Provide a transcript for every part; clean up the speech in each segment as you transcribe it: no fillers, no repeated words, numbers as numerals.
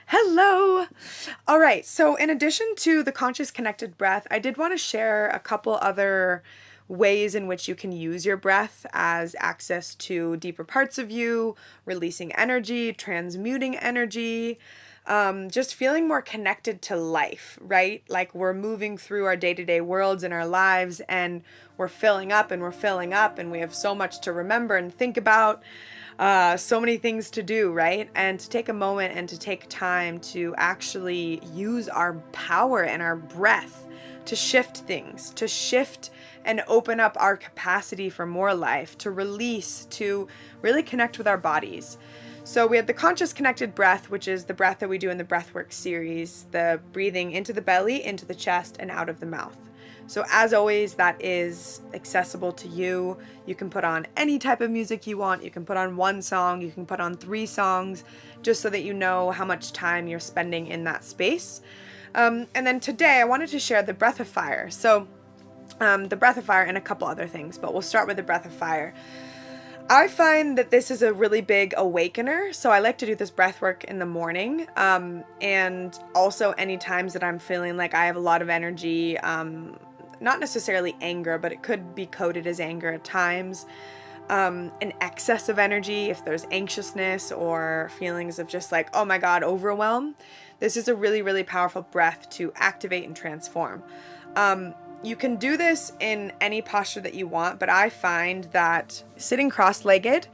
Hello. All right. So, in addition to the conscious connected breath, I did want to share a couple other ways in which you can use your breath as access to deeper parts of you, releasing energy, transmuting energy, just feeling more connected to life, right? Like we're moving through our day to day worlds in our lives and we're filling up and we're filling up, and we have so much to remember and think about, so many things to do, right? And to take a moment and to take time to actually use our power and our breath to shift things, to shift and open up our capacity for more life, to release, to really connect with our bodies. So we have the conscious connected breath, which is the breath that we do in the Breathwork series, the breathing into the belly, into the chest, and out of the mouth. So as always, that is accessible to you. You can put on any type of music you want. You can put on one song, you can put on 3 songs, just so that you know how much time you're spending in that space. And then today I wanted to share the breath of fire. So the breath of fire and a couple other things, but we'll start with the breath of fire. I find that this is a really big awakener. So I like to do this breath work in the morning, and also any times that I'm feeling like I have a lot of energy, not necessarily anger, but it could be coded as anger at times, an excess of energy, if there's anxiousness or feelings of just like, oh my God, overwhelm. This is a really, really powerful breath to activate and transform. You can do this in any posture that you want, but I find that sitting cross-legged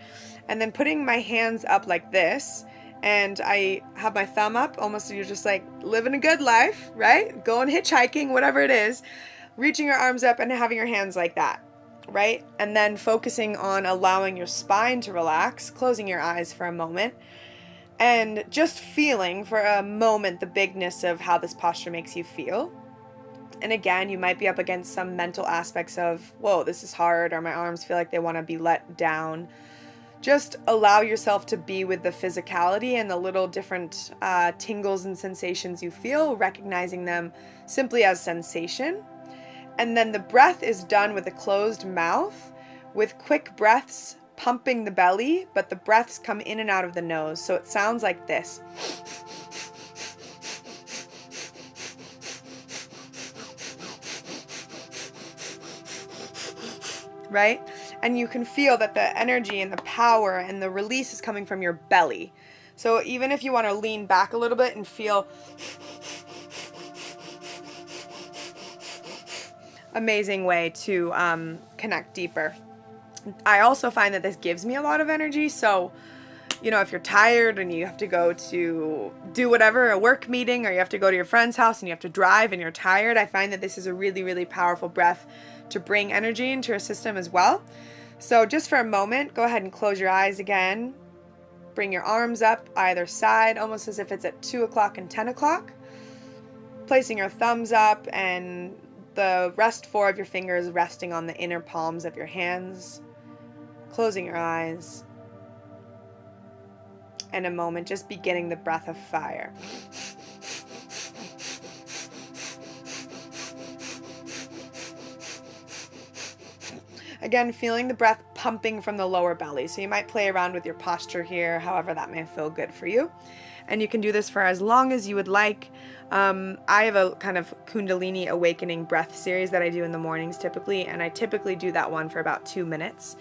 and then putting my hands up like this, and I have my thumb up, almost you're just like living a good life, right? Going hitchhiking, whatever it is, reaching your arms up and having your hands like that, right? And then focusing on allowing your spine to relax, closing your eyes for a moment, and just feeling for a moment the bigness of how this posture makes you feel. And again, you might be up against some mental aspects of, whoa, this is hard, or my arms feel like they want to be let down. Just allow yourself to be with the physicality and the little different tingles and sensations you feel, recognizing them simply as sensation. And then the breath is done with a closed mouth, with quick breaths pumping the belly, but the breaths come in and out of the nose. So it sounds like this. Right? And you can feel that the energy and the power and the release is coming from your belly. So even if you want to lean back a little bit and feel amazing way to connect deeper. I also find that this gives me a lot of energy. So, if you're tired and you have to go to do whatever, a work meeting, or you have to go to your friend's house and you have to drive and you're tired, I find that this is a really, really powerful breath to bring energy into your system as well. So just for a moment, go ahead and close your eyes again. Bring your arms up either side, almost as if it's at 2 o'clock and 10 o'clock. Placing your thumbs up and the rest 4 of your fingers resting on the inner palms of your hands. Closing your eyes. And a moment, just beginning the breath of fire. Again, feeling the breath pumping from the lower belly. So you might play around with your posture here, however that may feel good for you. And you can do this for as long as you would like. I have a kind of Kundalini awakening breath series that I do in the mornings typically, and I typically do that one for about 2 minutes.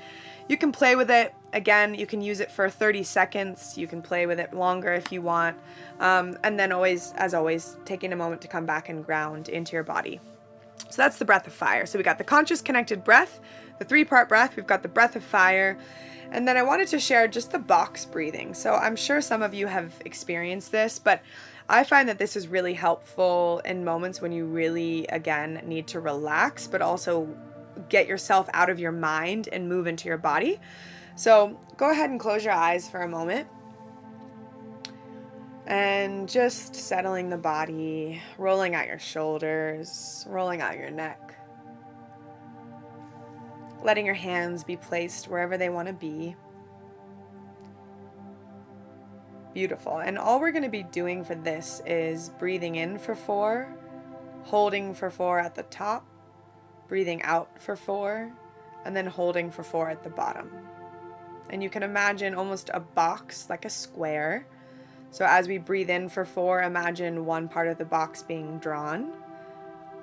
You can play with it. Again, you can use it for 30 seconds. You can play with it longer if you want. And then always, as always, taking a moment to come back and ground into your body. So that's the breath of fire. So we got the conscious connected breath, the 3-part breath. We've got the breath of fire. And then I wanted to share just the box breathing. So I'm sure some of you have experienced this, but I find that this is really helpful in moments when you really, again, need to relax, but also get yourself out of your mind and move into your body. So go ahead and close your eyes for a moment. And just settling the body, rolling out your shoulders, rolling out your neck. Letting your hands be placed wherever they want to be. Beautiful. And all we're going to be doing for this is breathing in for 4, holding for 4 at the top, breathing out for 4, and then holding for 4 at the bottom. And you can imagine almost a box, like a square, So as we breathe in for 4, imagine one part of the box being drawn.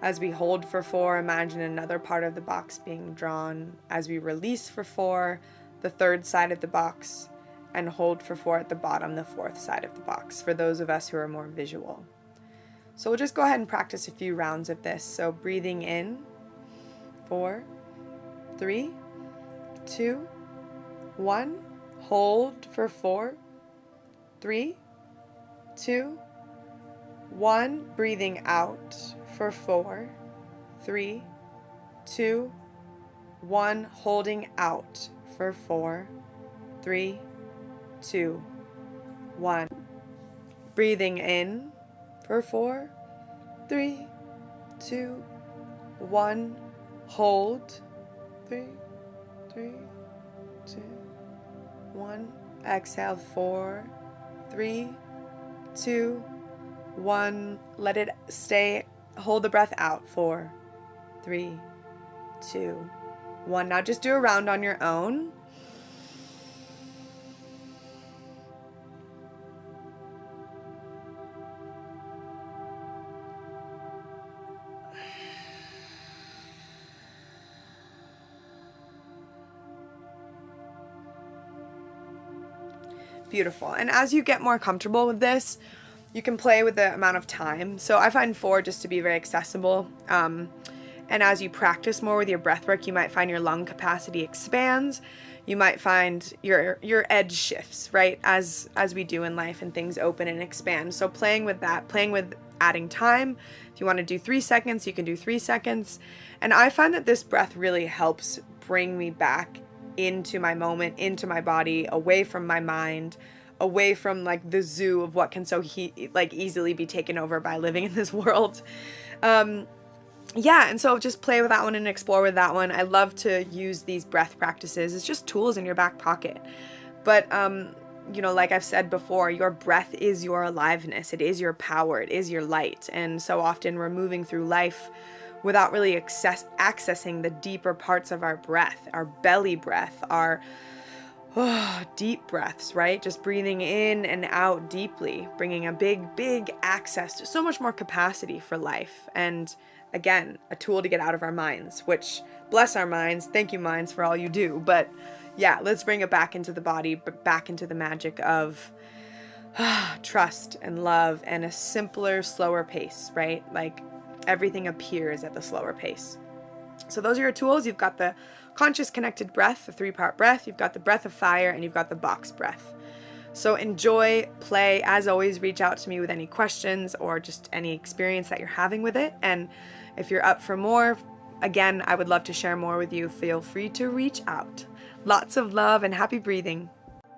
As we hold for 4, imagine another part of the box being drawn. As we release for 4, the third side of the box, and hold for 4 at the bottom, the fourth side of the box, for those of us who are more visual. So we'll just go ahead and practice a few rounds of this. So breathing in, 4, 3, 2, 1. Hold for 4, 3, 2, 1. Breathing out for 4, 3, 2, 1. Holding out for 4, 3, 2, 1. Breathing in for 4, 3, 2, 1. Hold. 3, 3, 2, 1. Exhale. 4, 3, 2, 1. Let it stay. Hold the breath out. 4, 3, 2, 1. Now just do a round on your own. Beautiful. And as you get more comfortable with this, you can play with the amount of time. So I find 4 just to be very accessible. And as you practice more with your breath work, you might find your lung capacity expands. You might find your edge shifts, right? As we do in life, and things open and expand. So playing with that, playing with adding time. If you want to do 3 seconds, you can do 3 seconds. And I find that this breath really helps bring me back into my moment, into my body, away from my mind, away from like the zoo of what can so easily be taken over by living in this world. And so just play with that one and explore with that one. I love to use these breath practices. It's just tools in your back pocket. But like I've said before, your breath is your aliveness. It is your power. It is your light. And so often we're moving through life without really accessing the deeper parts of our breath, our belly breath, our deep breaths, right? Just breathing in and out deeply, bringing a big access to so much more capacity for life. And again, a tool to get out of our minds, which, bless our minds, thank you minds for all you do. But yeah, let's bring it back into the body, but back into the magic of trust and love and a simpler, slower pace, right? Like everything appears at the slower pace. So those are your tools. You've got the conscious connected breath, the 3-part breath. You've got the breath of fire, and you've got the box breath. So enjoy, play. As always, reach out to me with any questions or just any experience that you're having with it. And if you're up for more, again, I would love to share more with you. Feel free to reach out. Lots of love and happy breathing.